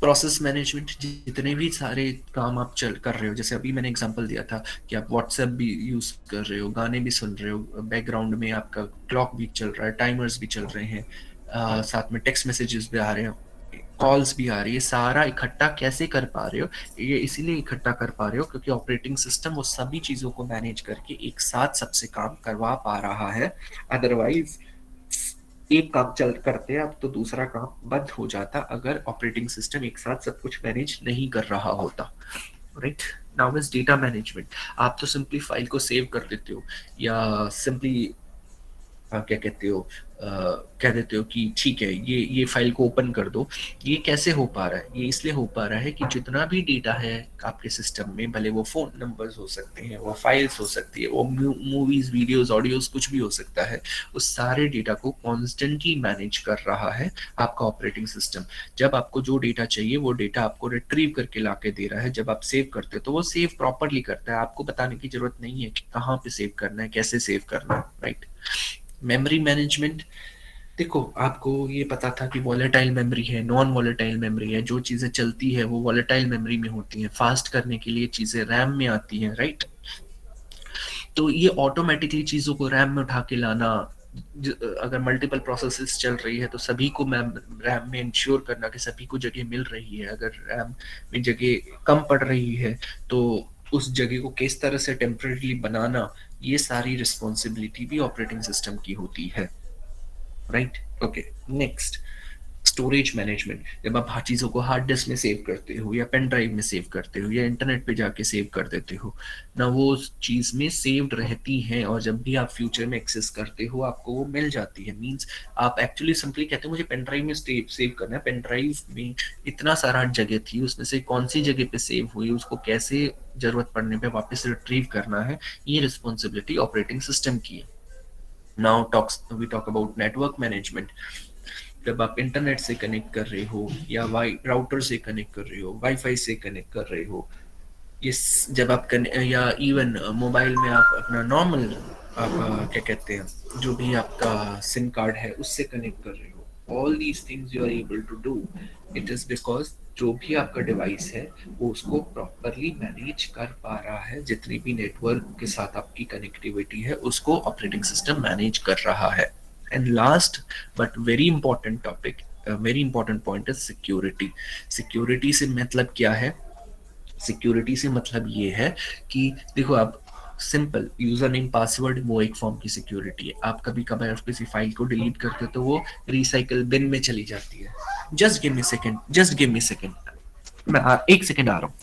प्रोसेस मैनेजमेंट, जितने भी सारे काम आप चल कर रहे हो, जैसे अभी मैंने एग्जांपल दिया था कि आप व्हाट्सएप भी यूज कर रहे हो, गाने भी सुन रहे हो, बैकग्राउंड में आपका क्लॉक भी चल रहा है, टाइमर्स भी चल रहे हैं, साथ में टेक्स्ट मैसेजेस भी आ रहे हैं, कॉल्स भी आ रही है, सारा इकट्ठा कैसे कर पा रहे हो? ये इसीलिए इकट्ठा कर पा रहे हो क्योंकि ऑपरेटिंग सिस्टम वो सभी चीजों को मैनेज करके एक साथ सबसे काम करवा पा रहा है। अदरवाइज एक काम चल करते अब तो दूसरा काम बंद हो जाता अगर ऑपरेटिंग सिस्टम एक साथ सब कुछ मैनेज नहीं कर रहा होता, right? Now is data management. आप तो सिंपली फाइल को सेव कर देते हो या सिंपली क्या कहते हो, कह देते हो कि ठीक है ये फाइल को ओपन कर दो। ये कैसे हो पा रहा है? ये इसलिए हो पा रहा है कि जितना भी डेटा है आपके सिस्टम में, भले वो फोन नंबर्स हो सकते हैं, वो फाइल्स हो सकती है, वो मूवीज, वीडियोस, ऑडियोज, कुछ भी हो सकता है, उस सारे डेटा को कॉन्स्टेंटली मैनेज कर रहा है आपका ऑपरेटिंग सिस्टम। जब आपको जो डेटा चाहिए वो डेटा आपको रिट्रीव करके ला के दे रहा है। जब आप सेव करते हो तो वो सेव प्रॉपरली करता है, आपको बताने की जरूरत नहीं है कि कहाँ पे सेव करना है, कैसे सेव करना है, राइट? मेमोरी मैनेजमेंट, देखो आपको ये पता था कि वॉलेटाइल मेमोरी है, नॉन वॉलेटाइल मेमोरी है। जो चीजें चलती है वो वॉलेटाइल मेमोरी में होती हैं, फास्ट करने के लिए चीजें रैम में आती हैं, राइट? तो ये ऑटोमेटिकली चीजों को रैम में उठा के लाना, अगर मल्टीपल प्रोसेसेस चल रही है तो सभी को रैम में इंश्योर करना कि सभी को जगह मिल रही है। अगर रैम में जगह कम पड़ रही है तो उस जगह को किस तरह से टेम्परेरी बनाना, ये सारी रिस्पॉन्सिबिलिटी भी ऑपरेटिंग सिस्टम की होती है, right? Okay, next storage management, जब आप हर चीज़ों को हार्ड डिस्क में सेव करते हो या पेन ड्राइव में सेव करते हो या इंटरनेट पे जाके सेव कर देते हो ना, वो उस चीज़ में सेव्ड रहती हैं और जब भी आप फ्यूचर में एक्सेस करते हो आपको वो मिल जाती है। मीन्स आप एक्चुअली सिंपली कहते हो मुझे पेन ड्राइव में सेव करना है, पेन ड्राइव में इतना सारा जगह थी, उसमें से कौन सी जगह पे सेव हुई, उसको कैसे जरूरत पड़ने पे वापस रिट्रीव करना है, ये रिस्पॉन्सिबिलिटी ऑपरेटिंग सिस्टम की है। Now we talk about network management. जब आप इंटरनेट से कनेक्ट कर रहे हो या वाई राउटर से कनेक्ट कर रहे हो, वाईफाई से कनेक्ट कर रहे हो, इस जब आप या इवन मोबाइल में आप अपना नॉर्मल आप क्या कहते हैं जो भी आपका सिम कार्ड है उससे कनेक्ट कर रहे हो, all these things you are able to do, it is because जो भी आपका डिवाइस है वो उसको प्रॉपरली मैनेज कर पा रहा है, जितनी भी नेटवर्क के साथ आपकी कनेक्टिविटी है उसको ऑपरेटिंग सिस्टम मैनेज कर रहा है। And last but very important topic, very important point is security. Security से मतलब क्या है? सिक्योरिटी से मतलब ये है कि देखो आप सिंपल यूजर नेम पासवर्ड वो एक फॉर्म की सिक्योरिटी है। आप कभी कभार किसी फाइल को डिलीट करते हो तो वो रिसाइकल बिन में चली जाती है। Just give me second, just give me second, मैं एक सेकंड आ रहा हूँ।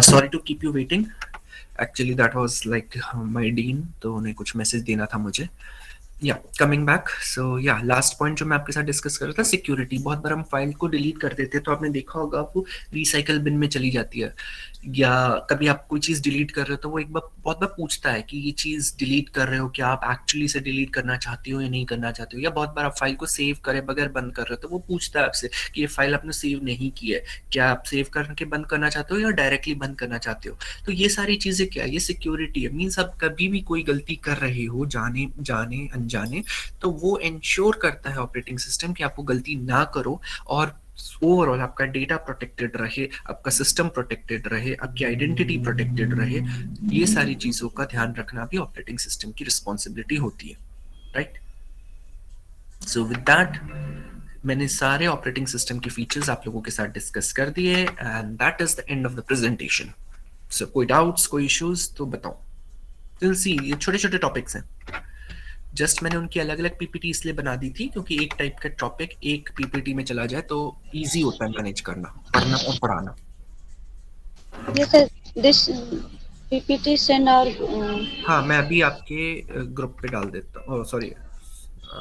Sorry to keep you waiting, actually that was like my dean, तो उन्हें कुछ मैसेज देना था मुझे। या कमिंग बैक, सो या लास्ट पॉइंट जो मैं आपके साथ डिस्कस कर रहा था, सिक्योरिटी। बहुत बार हम फाइल को डिलीट कर देते हैं तो आपने देखा होगा वो रिसाइकल बिन में चली जाती है, या कभी आप कोई चीज डिलीट कर रहे हो तो वो एक बार बहुत बार पूछता है कि ये चीज डिलीट कर रहे हो क्या आप एक्चुअली से डिलीट करना चाहते हो या नहीं करना चाहते हो, या बहुत बार आप फाइल को सेव करे बगैर बंद कर रहे हो तो वो पूछता है आपसे कि ये फाइल आपने सेव नहीं की है, क्या आप सेव करके बंद करना चाहते हो या डायरेक्टली बंद करना चाहते हो। तो ये सारी चीजें क्या है, ये सिक्योरिटी है। मीन्स आप कभी भी कोई गलती कर रहे हो जाने जाने अनजाने, तो वो इंश्योर करता है ऑपरेटिंग सिस्टम कि आप वो गलती ना करो और ओवरऑल आपका डेटा प्रोटेक्टेड रहे, आपका सिस्टम प्रोटेक्टेड रहे, आपकी आइडेंटिटी प्रोटेक्टेड रहे। ये सारी चीजों का ध्यान रखना भी ऑपरेटिंग सिस्टम की रिस्पॉन्सिबिलिटी होती है, राइट? सो विद दैट मैंने सारे ऑपरेटिंग सिस्टम के फीचर्स आप लोगों के साथ डिस्कस कर दिए and that is the end of the presentation. So कोई डाउट्स, कोई इश्यूज तो बताओ। विल सी, ये छोटे छोटे टॉपिक्स हैं, जस्ट मैंने उनकी अलग अलग पीपीटी इसलिए बना दी थी क्योंकि एक टाइप का टॉपिक एक पीपीटी में चला जाए तो इजी होता है मैनेज करना, पढ़ना और पढ़ाना। Yes, sir. This PPT send our हाँ, मैं अभी आपके ग्रुप पे डाल देता हूँ, सॉरी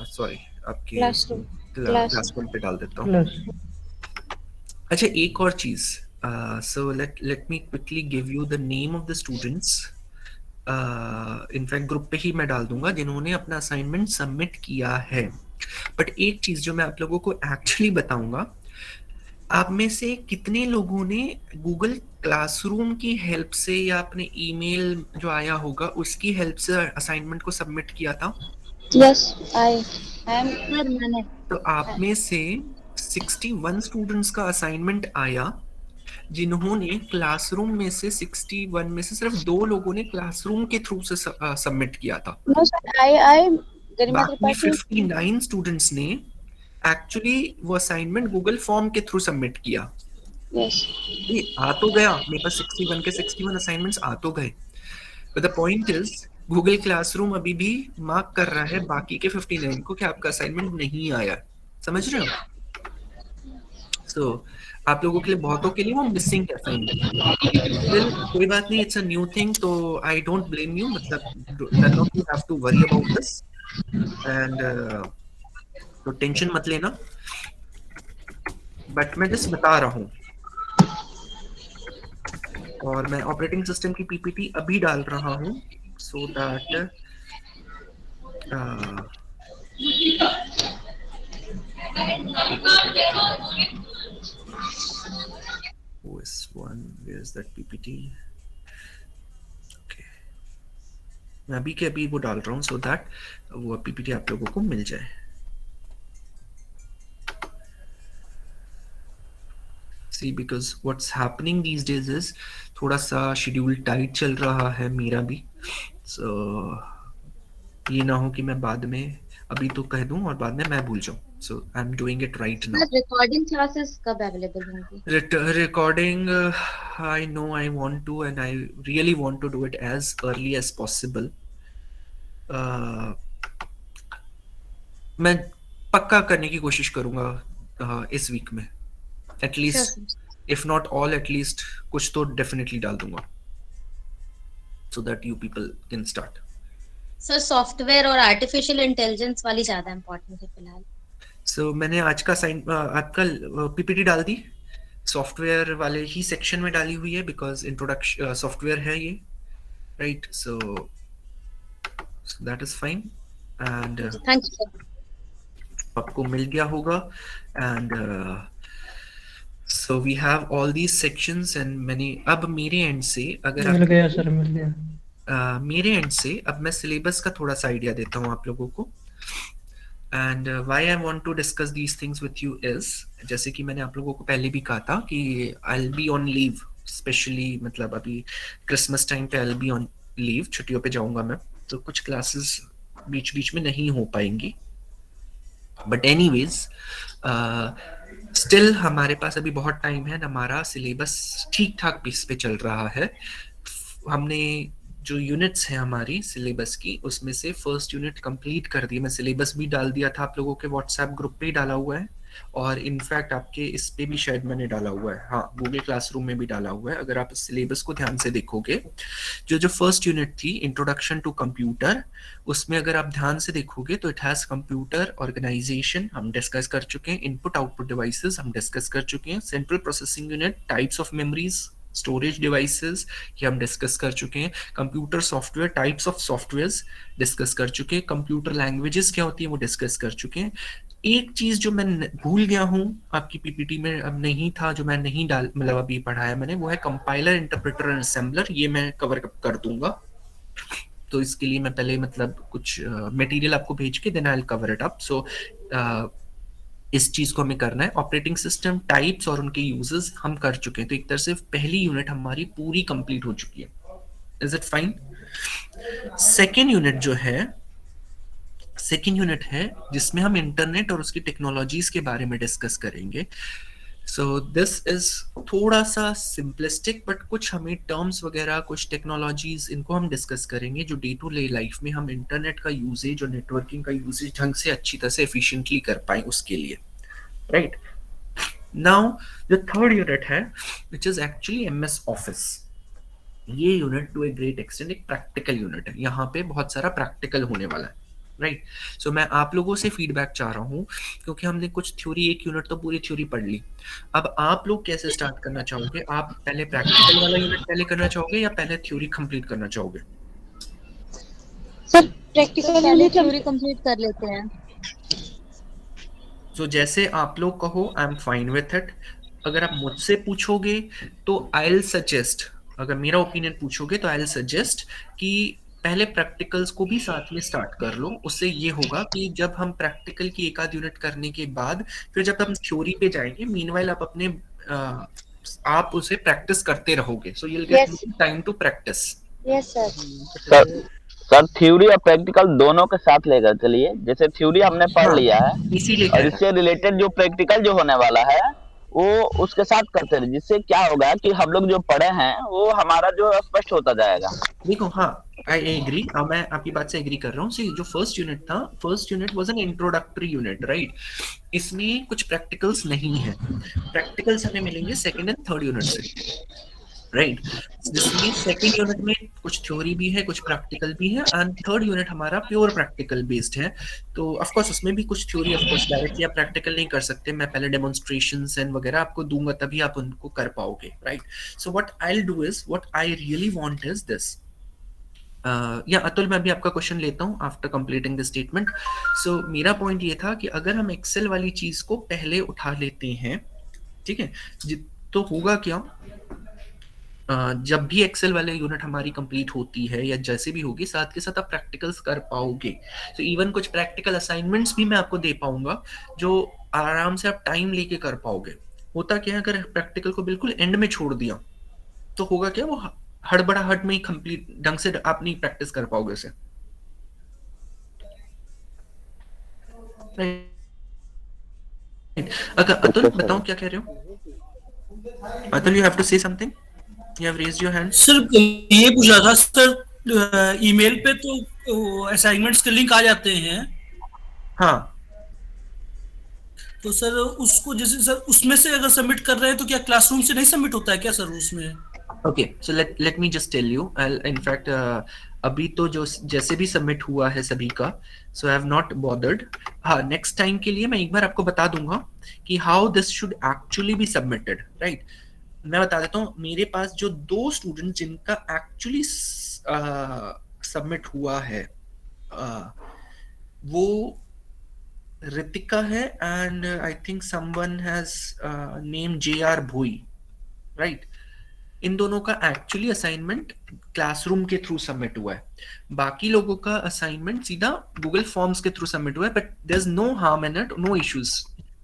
सॉरी, आपके classroom. Class. क्लासरूम पे डाल देता हूँ। Plus, अच्छा, एक और चीज, सो let me quickly give you the name of the students in fact group पे ही मैं डाल दूंगा जिन्होंने अपना असाइनमेंट सबमिट किया है। बट एक चीज जो मैं आप लोगों को एक्चुअली बताऊंगा, आप में से कितने लोगों ने गूगल क्लासरूम की हेल्प से या अपने ईमेल जो आया होगा उसकी हेल्प से असाइनमेंट को सबमिट किया था? Yes, I am. सर मैंने तो आप में से 61 स्टूडेंट्स का असाइनमेंट आया, जिन्होंने क्लासरूम में से 61 में से सिर्फ 2 लोगों ने क्लासरूम के थ्रू से सबमिट किया था। नो सर, आई गरिमा बाकी त्रिपाठी। 59 स्टूडेंट्स ने एक्चुअली वो असाइनमेंट गूगल फॉर्म के थ्रू सबमिट किया। यस। ये आ तो गया, मेरे पास 61 के 61 असाइनमेंट्स आ तो गए, but the point is Google classroom अभी भी मार्क कर रहा है बाकी के 59 को कि आपका असाइनमेंट नहीं आया। समझ रहे हो? सो आप लोगों के लिए, बहुतों के लिए वो मिसिंग असाइनमेंट। स्टिल कोई बात नहीं, इट्स अ न्यू थिंग, तो आई डोंट ब्लेम यू, मतलब none of you have to worry about this, and तो टेंशन मत लेना, बट मैं जस्ट बता रहा हूँ। और मैं ऑपरेटिंग सिस्टम की पीपीटी अभी डाल रहा हूँ सो दैट एक second, OS1, where is that PPT? Okay. मैं अभी के अभी वो डाल रहा हूँ सो दैट वो पीपीटी आप लोगों को मिल जाए। See, because what's happening these days is थोड़ा सा शेड्यूल टाइट चल रहा है मेरा भी, so ये ना हो कि मैं बाद में अभी तो कह दूं और बाद में मैं भूल जाऊं, so I'm doing it right now. Sir recording classes कब अवेलेबल होंगी? Recording, I know I want to, and I really want to do it as early as possible. मैं पक्का करने की कोशिश करूंगा इस वीक में, at least if not all, at least कुछ तो डेफिनेटली डाल दूंगा, so that you people can start. Sir software और आर्टिफिशियल इंटेलिजेंस वाली ज्यादा इम्पोर्टेंट है फिलहाल। सो मैंने आज का आपका पीपीटी डाल दी, सॉफ्टवेयर वाले ही सेक्शन में डाली हुई है बिकॉज इंट्रोडक्शन सॉफ्टवेयर है ये, right? So that is fine, and thank you sir. आपको मिल गया होगा, and so we have all these sections and मैंने अब मेरे एंड से अगर मिल गया सर, मिल गया। मेरे एंड से अब मैं सिलेबस का थोड़ा सा आइडिया देता हूँ आप लोगों को, and why I want to discuss these things with you is, जैसे कि मैंने आप लोगों को पहले भी कहा था कि I will be on leave, specially मतलब अभी क्रिसमस टाइम पे I will be on leave, छुट्टियों पे जाऊंगा मैं, तो कुछ क्लासेस बीच बीच में नहीं हो पाएंगी, बट एनीवेज स्टिल हमारे पास अभी बहुत टाइम है, हमारा सिलेबस ठीक ठाक पेस पे चल रहा है। हमने जो यूनिट्स हैं हमारी सिलेबस की, उसमें से फर्स्ट यूनिट कंप्लीट कर दी, मैं सिलेबस भी डाल दिया था आप लोगों के व्हाट्सएप ग्रुप पे ही डाला हुआ है, और इनफैक्ट आपके इस पे भी शायद मैंने डाला हुआ है, हाँ गूगल क्लासरूम में भी डाला हुआ है। अगर आप इस सिलेबस को ध्यान से देखोगे, जो जो फर्स्ट यूनिट थी इंट्रोडक्शन टू कंप्यूटर, उसमें अगर आप ध्यान से देखोगे तो इट हैज कंप्यूटर ऑर्गेनाइजेशन हम डिस्कस कर चुके हैं, इनपुट आउटपुट डिवाइसेस हम डिस्कस कर चुके हैं, central processing unit, types of memories, storage devices ये हम डिस्कस कर चुके हैं, computer software, types of softwares discuss कर चुके हैं, कंप्यूटर लैंग्वेजेस क्या होती है वो डिस्कस कर चुके हैं। एक चीज जो मैं भूल गया हूं आपकी पीपीटी में, अब नहीं था, जो मैं नहीं डाल मतलब अभी पढ़ाया मैंने, वो है कंपाइलर, इंटरप्रेटर एंड असेंबलर, ये मैं कवर कर दूंगा, तो इसके लिए मैं पहले मतलब कुछ मटेरियल आपको भेज के then I will cover it up. So इस चीज को हमें करना है, ऑपरेटिंग सिस्टम टाइप्स और उनके यूजेस हम कर चुके हैं, तो एक तरह से पहली यूनिट हमारी पूरी कंप्लीट हो चुकी है। Is it fine? Second unit जो है, सेकेंड यूनिट है जिसमें हम इंटरनेट और उसकी टेक्नोलॉजीज के बारे में डिस्कस करेंगे। सो दिस इज थोड़ा सा सिंपलिस्टिक, बट कुछ हमें टर्म्स वगैरह, कुछ टेक्नोलॉजीज, इनको हम डिस्कस करेंगे जो डे टू डे लाइफ में हम इंटरनेट का यूजेज और नेटवर्किंग का यूजेज ढंग से अच्छी तरह से एफिशिएंटली कर पाए उसके लिए, राइट? नाउ जो थर्ड यूनिट है which is actually MS office, ये unit to a great extent एक प्रैक्टिकल यूनिट है, यहाँ पे बहुत सारा प्रैक्टिकल होने वाला है, राइट? सो मैं आप लोगों से फीडबैक चाह रहा हूँ, क्योंकि हमने कुछ थ्योरी, एक यूनिट तो पूरी थ्योरी पढ़ ली, अब आप लोग कैसे स्टार्ट करना चाहोगे? आप पहले प्रैक्टिकल वाला यूनिट पहले करना चाहोगे या पहले थ्योरी कंप्लीट करना चाहोगे? सर प्रैक्टिकल पहले यूनिट थ्योरी कंप्लीट कर लेते हैं। तो जैसे आप लोग कहो, I am fine with it. अगर आप मुझसे पूछोगे तो आई विल सजेस्ट, अगर मेरा ओपिनियन पूछोगे तो आई विल सजेस्ट कि पहले प्रैक्टिकल्स को भी साथ में स्टार्ट कर लो। उससे ये होगा कि जब हम प्रैक्टिकल की एक आध यूनिट करने के बाद फिर जब हम थ्योरी पे जाएंगे, मीनवाइल आप अपने आप उसे प्रैक्टिस करते रहोगे, so you will get yes time to practice. Yes sir. Sir sir theory और प्रैक्टिकल दोनों के साथ लेकर चलिए। जैसे थ्योरी हमने पढ़ हाँ, लिया है इसीलिए और कह रहा इससे रिलेटेड जो प्रैक्टिकल जो होने वाला है वो उसके साथ करते रहे, जिससे क्या होगा कि हम लोग जो पढ़े हैं वो हमारा जो स्पष्ट होता जाएगा। देखो, हाँ, आई एग्री, मैं आपकी बात से एग्री कर रहा हूँ। सी, जो फर्स्ट यूनिट था, first unit was an introductory unit, right? इसमें कुछ प्रैक्टिकल्स नहीं है। प्रैक्टिकल्स हमें मिलेंगे सेकंड एंड थर्ड यूनिट से, राइट? जिसमें सेकंड यूनिट में कुछ थ्योरी भी है, कुछ प्रैक्टिकल भी है, एंड थर्ड यूनिट हमारा प्योर प्रैक्टिकल बेस्ड है। तो ऑफ कोर्स उसमें भी कुछ थ्योरी, ऑफ कोर्स डायरेक्टली आप प्रैक्टिकल नहीं कर सकते, मैं पहले डेमोन्स्ट्रेशंस एंड वगैरह आपको दूंगा, तभी आप उनको कर पाओगे, right? So what I will do is, what I really want is this. या अतुल, मैं भी आपका क्वेश्चन लेता हूँ आफ्टर कंप्लीटिंग द स्टेटमेंट। सो मेरा पॉइंट ये था कि अगर हम एक्सेल वाली चीज को पहले उठा लेते हैं, ठीक है, तो होगा क्या, जब भी एक्सेल वाले यूनिट हमारी कंप्लीट होती है या जैसे भी होगी, साथ के साथ आप प्रैक्टिकल्स कर पाओगे। तो इवन कुछ प्रैक्टिकल असाइनमेंट्स भी मैं आपको दे पाऊंगा जो आराम से आप टाइम लेके कर पाओगे। होता क्या है, अगर प्रैक्टिकल को बिल्कुल एंड में छोड़ दिया तो होगा क्या, वो हड़बड़ाहट में ही कंप्लीट ढंग से आप नहीं प्रैक्टिस कर पाओगे उसे। अगर अतुल बताओ क्या कह रहे हो? Atul, you have to say something, you have raised your hand. Sir ये पूछ रहा था सर, ईमेल पे तो असाइनमेंट्स के लिंक आ जाते हैं, हाँ, तो सर उसको जैसे सर उसमें से अगर सबमिट कर रहे हैं तो क्या क्लासरूम से नहीं सबमिट होता है क्या सर उसमें? Okay, so let me just tell you, in fact अभी तो जो जैसे भी सबमिट हुआ है सभी का, सो आई हैव नॉट बॉदर्ड। हाँ, नेक्स्ट टाइम के लिए मैं एक बार आपको बता दूंगा कि how this should actually be submitted, right? मैं बता देता हूँ, मेरे पास जो 2 स्टूडेंट जिनका एक्चुअली सबमिट हुआ है, वो रितिका है and I think someone has name JR Bhoi, right? इन दोनों का एक्चुअली असाइनमेंट क्लासरूम के थ्रू सबमिट हुआ है। बाकी लोगों का असाइनमेंट सीधा गूगल फॉर्म्स के थ्रू सबमिट हुआ है, but there is no harm in it, no issues,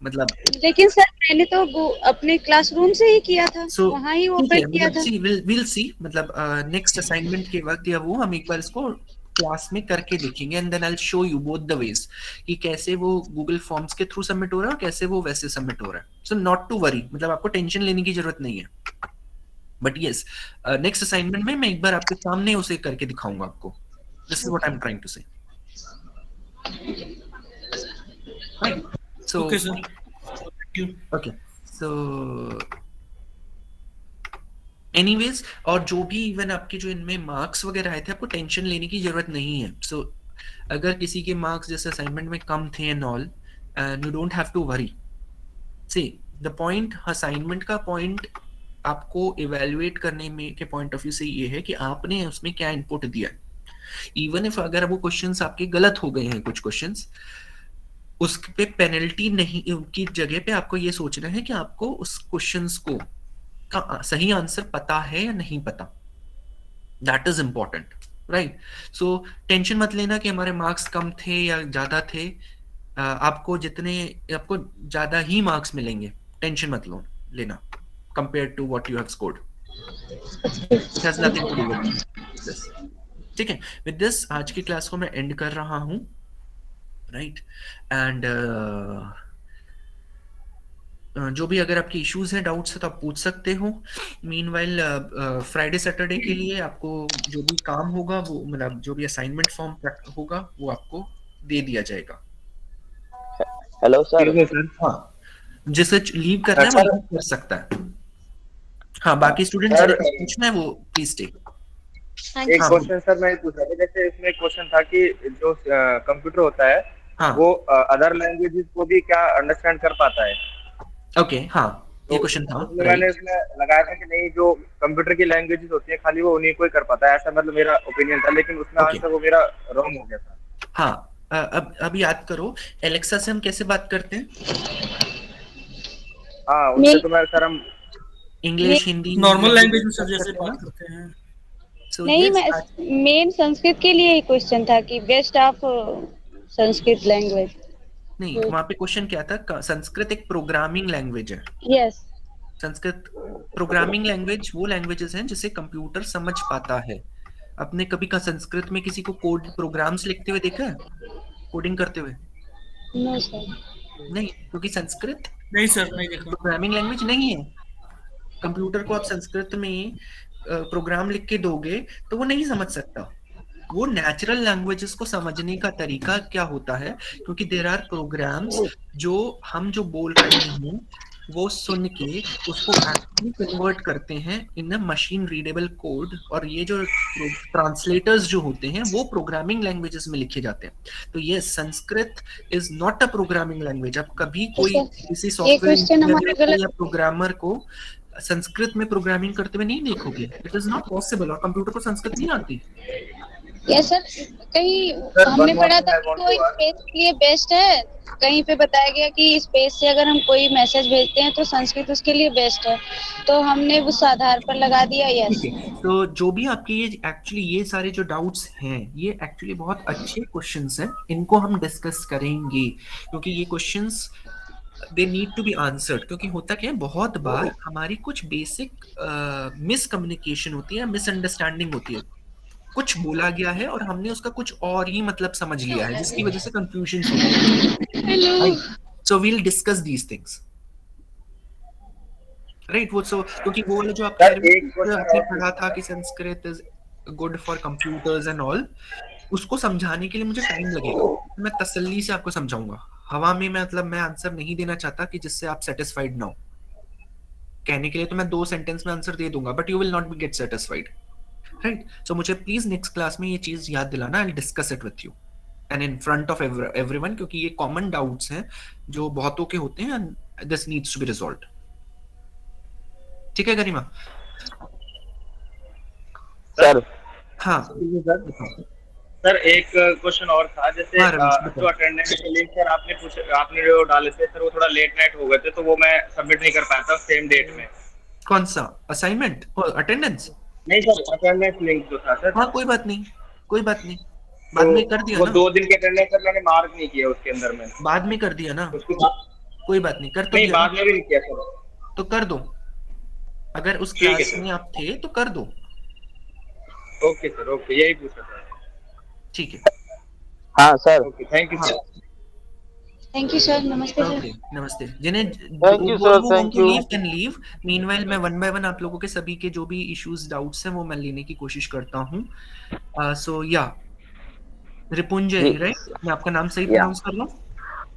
मतलब। लेकिन सर मैंने तो वो अपने क्लासरूम से ही किया था, सो वहाँ ही ठीक ओपन है, किया मतलब था। सी विल सी, मतलब नेक्स्ट असाइनमेंट के वक्त या वो हम एक बार इसको क्लास में करके देखेंगे, and then I will show you both the ways कि कैसे वो गूगल फॉर्म्स के थ्रू सबमिट हो रहा है और कैसे वो वैसे सबमिट हो रहा है। सो नॉट टू वरी, मतलब आपको टेंशन लेने की जरूरत नहीं है। बट यस, नेक्स्ट असाइनमेंट में मैं एक बार आपके सामने उसे करके दिखाऊंगा आपको। This is what I am trying to say, right? So okay sir, thank you. Okay, so anyways, और जो भी इवन आपके जो इनमें मार्क्स वगैरह आए थे, आपको टेंशन लेने की जरूरत नहीं है। सो अगर किसी के मार्क्स जैसे असाइनमेंट में कम थे and all, and you don't have to worry. See, the point, assignment का पॉइंट आपको इवेल्युएट करने में के पॉइंट ऑफ व्यू से ये है कि आपने उसमें क्या इनपुट दिया। इवन इफ अगर वो क्वेश्चंस आपके गलत हो गए हैं, कुछ क्वेश्चंस, उस पे पेनल्टी नहीं, उनकी जगह पे आपको ये सोचना है कि आपको उस क्वेश्चंस को का सही आंसर पता है या नहीं पता। That is important, right? So tension मत लेना कि हमारे मार्क्स कम थे या ज्यादा थे। आपको ज्यादा ही मार्क्स मिलेंगे, टेंशन मत लेना compared to what you have scored. It has nothing to do with this. ठीक है, with this आज की क्लास को मैं एंड कर रहा हूँ, राइट? एंड जो भी अगर आपके इश्यूज हैं, डाउट्स है, तो आप पूछ सकते हो। मीनवाइल फ्राइडे सैटरडे के लिए आपको जो भी काम होगा, वो मतलब जो भी असाइनमेंट फॉर्म होगा वो आपको दे दिया जाएगा। Hello sir. ठीक है सर। हाँ, जिसे लीव करना है वो लीव कर सकता है। हाँ, बाकी स्टूडेंट्स सर, जिन्हें पूछना है वो प्लीज टेक। एक हाँ, क्वेश्चन सर मैं पूछ रहा था, जैसे इसमें एक क्वेश्चन था कि जो कंप्यूटर होता है हाँ, वो अदर लैंग्वेजेस को भी क्या अंडरस्टैंड कर पाता है? ओके, हाँ, ये क्वेश्चन था, इसलिए मैंने राइट? इसमें लगाया था कि नहीं, जो कंप्यूटर की लैंग्वेजेस होती है खाली वो उन्हीं को ही कर पाता है, ऐसा मतलब मेरा ओपिनियन था, लेकिन उसमें ओके, आंसर वो मेरा रॉन्ग हो गया था। हाँ। अब याद करो, एलेक्सा से हम कैसे बात करते हैं? हाँ, मेन उनसे तो मैं सर हम इंग्लिश, हिंदी, नॉर्मल लैंग्वेज में सब सर जैसे करते हैं बात ना? करते हैं। सो नहीं, यस, मैं मेन संस्कृत के लिए ही क्वेश्चन था कि बेस्ट ऑफ संस्कृत लैंग्वेज। नहीं, वहां पे क्वेश्चन क्या था? संस्कृत एक प्रोग्रामिंग लैंग्वेज है। यस। संस्कृत प्रोग्रामिंग लैंग्वेज वो लैंग्वेजेस हैं जिसे कंप्यूटर समझ पाता है। आपने कभी का संस्कृत में किसी को कोड प्रोग्राम्स लिखते हुए देखा है, कोडिंग करते हुए? No sir. नहीं, क्योंकि संस्कृत नहीं सर, नहीं देखा। प्रोग्रामिंग लैंग्वेज नहीं है। कंप्यूटर को आप संस्कृत में प्रोग्राम लिख के दोगे तो वो नहीं समझ सकता। वो नेचुरल लैंग्वेजेस को समझने का तरीका क्या होता है, क्योंकि देर आर प्रोग्राम्स जो हम जो बोल रहे हैं वो सुन के उसको एक्चुअली कन्वर्ट करते हैं इन अ मशीन रीडेबल कोड, और ये जो ट्रांसलेटर्स जो होते हैं वो प्रोग्रामिंग लैंग्वेजेस में लिखे जाते हैं। तो ये Sanskrit is not a programming language. अब कभी तो कोई सर किसी ये सॉफ्टवेयर क्वेश्चन इंजीनियर हमारा को या गलत। प्रोग्रामर को संस्कृत में प्रोग्रामिंग करते हुए नहीं देखोगे। इट इज नॉट पॉसिबल, और कंप्यूटर को संस्कृत नहीं आती। Yes sir. कहीं सर वन हमने मोर पढ़ा थिंग था आई कि वांट कोई टू स्पेस के लिए बेस्ट है। कहीं पे बताया गया कि स्पेस से अगर हम कोई मैसेज भेजते हैं तो संस्कृत उसके लिए बेस्ट है, तो हमने उस आधार पर लगा दिया ठीक यस। है, तो जो भी आपके ये एक्चुअली ये सारे जो डाउट्स हैं ये एक्चुअली बहुत अच्छे क्वेश्चंस हैं, इनको हम डिस्कस करेंगे, क्योंकि ये questions they need to be answered. क्योंकि होता क्या है, बहुत बार हमारी कुछ बेसिक मिसकम्युनिकेशन होती है, मिसअंडरस्टैंडिंग होती है। कुछ बोला गया है और हमने उसका कुछ और ही मतलब समझ लिया है, जिसकी वजह से कंफ्यूजन होती है, hello. Right? So we'll discuss these things, right? वो सो क्योंकि वो वाला जो आप कह सर रहे हो एक कि क्वेश्चन आपने और पढ़ा पूछना था था। कि Sanskrit is good for computers and all, उसको समझाने के लिए मुझे टाइम लगेगा। मैं तसल्ली से आपको समझाऊंगा। हवा में मतलब मैं आंसर नहीं देना चाहता कि जिससे आप सेटिस्फाइड ना हो। कहने के लिए तो मैं 2 सेंटेंस में आंसर दे दूंगा, but you will not be get satisfied, right? So मुझे प्लीज नेक्स्ट क्लास में ये चीज याद दिलाना। I will discuss it with you and in front of everyone, क्योंकि ये कॉमन डाउट्स हैं जो बहुतों के होते हैं, and this needs to be resolved. ठीक है गरिमा? Sir sir. हाँ, सर बताओ। सर एक क्वेश्चन और था, जैसे हाँ रमेश, जो बताओ। अटेंडेंस के लिंक सर आपने जो डाले थे सर, वो थोड़ा लेट नाइट हो गए थे, तो वो मैं सबमिट नहीं कर पाया था सेम डेट में। कौन सा असाइनमेंट और अटेंडेंस? नहीं सर, अटेंडेंस लिंक जो था सर, हाँ, कोई बात नहीं, कोई बात नहीं, तो बाद में कर दिया वो ना, 2 दिन के अटेंडेंस सर मैंने मार्क नहीं किया उसके अंदर में। बाद में कर दिया ना, उसके बाद कोई बात नहीं, कर तो नहीं, दिया ना, बाद में भी नहीं किया सर। तो कर दो। अगर उस ठीक है क्लास में सर। आप थे तो कर दो। ओके सर, ओके, यही पूछा था। ठीक है। हाँ सर। ओके, थैंक यू हाँ, सर। Thank you sir. नमस्ते सर। ओके, नमस्ते। जिन्हें thank you sir, who want thank to you. Leave can leave. Meanwhile मैं वन बाय वन आप लोगों के सभी के जो भी इश्यूज डाउट्स हैं वो मैं लेने की कोशिश करता हूँ। सो या रिपुंजय, जी। राइट? मैं आपका नाम सही या प्रोनाउंस कर रहा हूँ?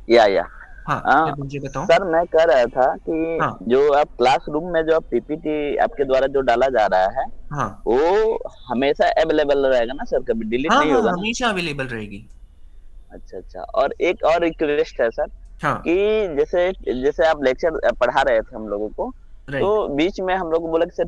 या हाँ, हाँ। रिपुंजय बताओ। सर मैं कह रहा था कि हाँ, जो आप क्लासरूम में जो आप पीपीटी आपके द्वारा जो डाला जा रहा है, हाँ, वो हमेशा अवेलेबल रहेगा ना सर, कभी डिलीट हाँ, नहीं हाँ, होगा ना? हमेशा अवेलेबल रहेगी। अच्छा अच्छा। और एक और रिक्वेस्ट है सर, हाँ, कि जैसे जैसे आप लेक्चर पढ़ा रहे थे हम लोगों को, तो राइट। बीच में हम लोग को बोला कि सर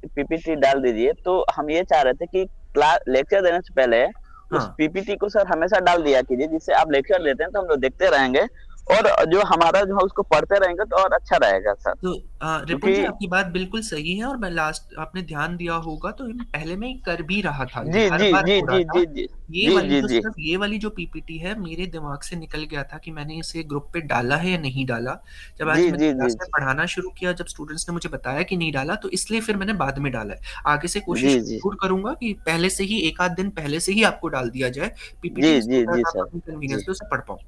पीपीटी डाल दीजिए, तो हम ये चाह रहे थे कि क्लास लेक्चर देने से पहले उस हाँ, पीपीटी को सर हमेशा डाल दिया कीजिए, जिससे आप लेक्चर देते हैं तो हम लोग देखते रहेंगे, और जो हमारा जो है उसको पढ़ते रहेंगे तो और अच्छा रहेगा सर। तो रिपुन क्योंकि जी आपकी बात बिल्कुल सही है, और मैं लास्ट आपने ध्यान दिया होगा तो पहले मैं कर भी रहा था, ये जी हर जी बार जी हो रहा जी था। जी जी ये जी वाली जी जो जी सिर्फ ये वाली जो पीपीटी है मेरे दिमाग से निकल गया था कि मैंने इसे ग्रुप पे डाला है या नहीं डाला। जब जी आज मैंने जी जी क्लास में पढ़ाना शुरू किया, जब स्टूडेंट्स ने मुझे बताया कि नहीं डाला, तो इसलिए फिर मैंने बाद में डाला है। आगे से कोशिश जी जी जरूर करूंगा कि पहले से ही एक आध दिन पहले से ही आपको डाल दिया जाए जी पीपीटी, जी जी आप सर। अपनी जी कन्वीनियंस पे उसे पढ़ पाओ।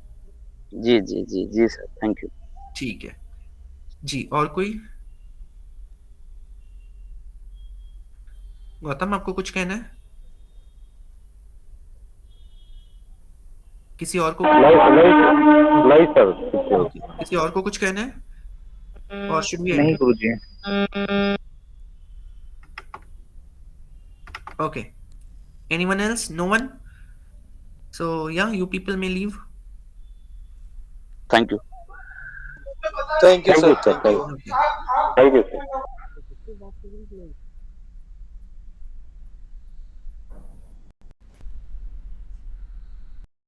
जी जी जी जी सर, थैंक यू। ठीक है जी। और कोई? गौतम, आपको कुछ कहना है? किसी और को? नहीं सर, ओके, किसी और को कुछ कहना है, और शुड वी नहीं end? Guruji. Okay, anyone else? No one? So yeah, you people may leave. Thank you. Thank you thank you sir, sir, thank you. Okay. Thank you sir.